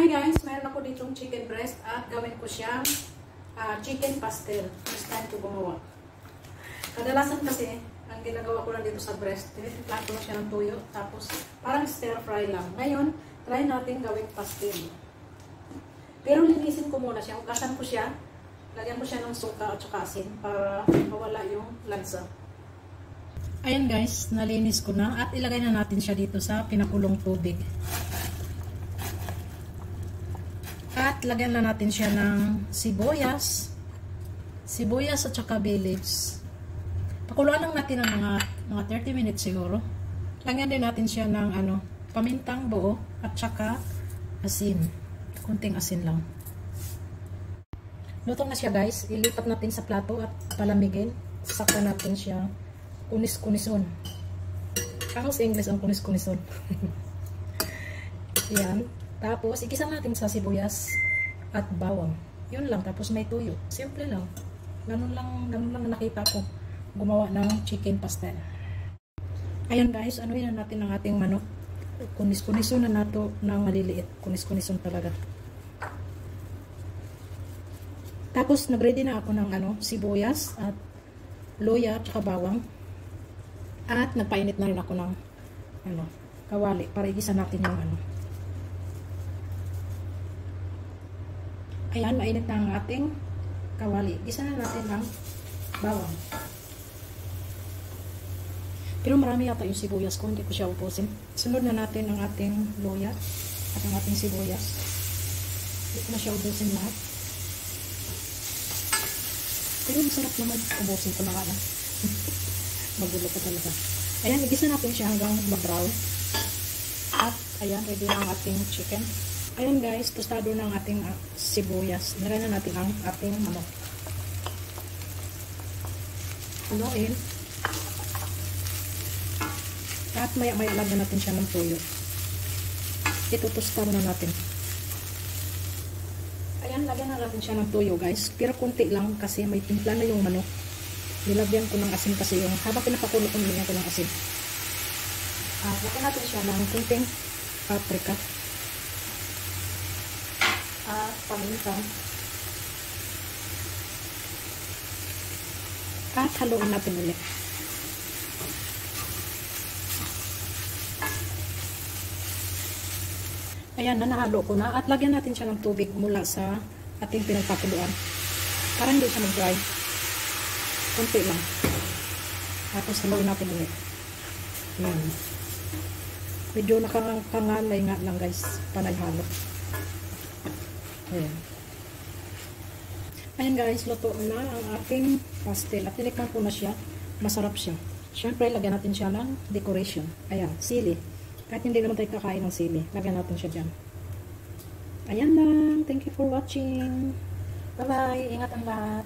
Ayan guys, mayroon ako ditong chicken breast at gawin ko siyang chicken pastel. It's time to gumawa. Kadalasan kasi, ang ginagawa ko lang dito sa breast, tinitimplan ko lang siya ng tuyo, tapos parang stir fry lang. Ngayon, try natin gawin pastel. Pero linisin ko muna siya, ugasan ko siya, lagyan ko siya ng suka at saka asin para mawala yung lansa. Ayan guys, nalinis ko na at ilagay na natin siya dito sa pinakulong tubig. At lagyan na natin siya ng sibuyas at saka bay leaves. Pakuluan lang natin ng mga 30 minutes siguro. Lagyan din natin siya ng pamintang buo at saka asin. Kunting asin lang. Luto na siya guys. Ilipat natin sa plato at palamigin. Saka natin siya kunis-kunison. Ano sa English ang kunis-kunison? Yan. Tapos, igisa natin sa sibuyas at bawang. Yun lang. Tapos may tuyo. Simple lang. Ganun lang nakita ko. Gumawa ng chicken pastel. Ayan guys, anuhin na natin ang ating manok. Kunis-kunison na nato ng maliliit. Kunis-kunison talaga. Tapos, nag-ready na ako ng sibuyas at luya at saka bawang. At nagpainit na rin ako ng kawali para igisa natin yung Ayan, mainit na ang ating kawali. Gisa na natin ang bawang. Pero marami yata yung sibuyas ko, hindi ko siya upusin. Sunod na natin ang ating luya at ang ating sibuyas. Hindi ko na siya ubusin lahat. Pero masarap naman. Ubusin ko na nga lang. Magulo ka talaga. Ayan, igisa natin siya hanggang mag-brown. At ayan, ready na ang ating chicken. Ayan guys, tostado na ang ating sibuyas. Nilagay na natin ang ating manok. Haluin. At maya-maya lagyan natin siya ng tuyo. Itutostado na natin. Ayan, lagyan na natin siya ng tuyo guys. Pero kunti lang kasi may timpla na yung manok. Nilagyan ko ng asin kasi yung habang pinapakulo ko nilagyan ko ng asin. Lagyan natin siya ng kunting paprika. Paminta. At haluin natin ulit. Ayan na, nahalo ko na. At lagyan natin siya ng tubig mula sa ating pinagpakuluan. Para hindi siya mag-dry. Kunti lang. Tapos haluin natin ulit. Ayan. Medyo nakakangalay nga lang guys. Panay halo. Ayan. Ayan guys, luto na ang ating pastel. At tinikman ko na siya. Masarap siya. Siyempre, lagyan natin siya ng decoration. Ayan, sili. Kahit hindi naman tayo kakain ng sili, lagyan natin siya dyan. Ayan lang. Thank you for watching. Bye-bye. Ingat ang lahat.